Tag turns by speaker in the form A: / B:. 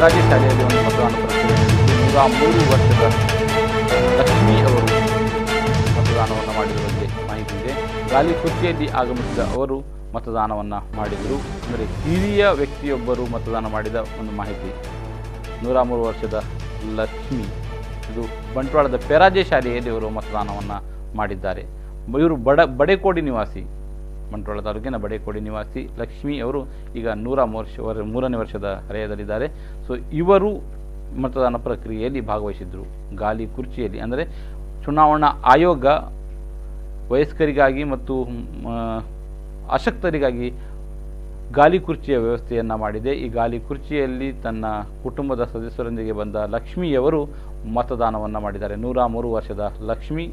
A: ಪೆರಾಜೆ ಶಾಲೆಯಲ್ಲಿ ಒಂದು ಮತದಾನ ಪ್ರಕ್ರಿಯೆ ನಡೆದಿದ್ದು 103 ವರ್ಷದ ಲಕ್ಷ್ಮಿ ಅವರು ಮತದಾನವನ್ನು ಮಾಡಿದ ಬಗ್ಗೆ ಮಾಹಿತಿ ಇದೆ. ಗಾಲಿ ಕುರ್ಚಿಯಲ್ಲಿ ಆಗಮಿಸಿದ ಅವರು ಮತದಾನವನ್ನು ಮಾಡಿದರು. ಅಂದರೆ ಹಿರಿಯ ವ್ಯಕ್ತಿಯೊಬ್ಬರು ಮತದಾನ ಮಾಡಿದ ಒಂದು ಮಾಹಿತಿ. 103 ವರ್ಷದ ಲಕ್ಷ್ಮಿ, ಇದು ಬಂಟ್ವಾಳದ ಪೆರಾಜೆ ಶಾಲೆಯಲ್ಲಿ ಇವರು ಮತದಾನವನ್ನು ಮಾಡಿದ್ದಾರೆ. ಇವರು ಬಡೇಕೋಡಿ ನಿವಾಸಿ, ಬಂಟ್ವಾಳ ತಾಲೂಕಿನ ಬಡೇಕೋಡಿ ನಿವಾಸಿ ಲಕ್ಷ್ಮಿ ಅವರು ಈಗ 103ನೇ ವರ್ಷದ ಹರೆಯದಲ್ಲಿದ್ದಾರೆ. ಸೊ ಇವರು ಮತದಾನ ಪ್ರಕ್ರಿಯೆಯಲ್ಲಿ ಭಾಗವಹಿಸಿದ್ರು. ಗಾಲಿ ಕುರ್ಚಿಯಲ್ಲಿ ಅಂದರೆ ಚುನಾವಣಾ ಆಯೋಗ ವಯಸ್ಕರಿಗಾಗಿ ಮತ್ತು ಅಶಕ್ತರಿಗಾಗಿ ಗಾಲಿ ಕುರ್ಚಿಯ ವ್ಯವಸ್ಥೆಯನ್ನು ಮಾಡಿದೆ. ಈ ಗಾಲಿ ಕುರ್ಚಿಯಲ್ಲಿ ತನ್ನ ಕುಟುಂಬದ ಸದಸ್ಯರೊಂದಿಗೆ ಬಂದ ಲಕ್ಷ್ಮಿಯವರು ಮತದಾನವನ್ನು ಮಾಡಿದ್ದಾರೆ. 103 ವರ್ಷದ ಲಕ್ಷ್ಮಿ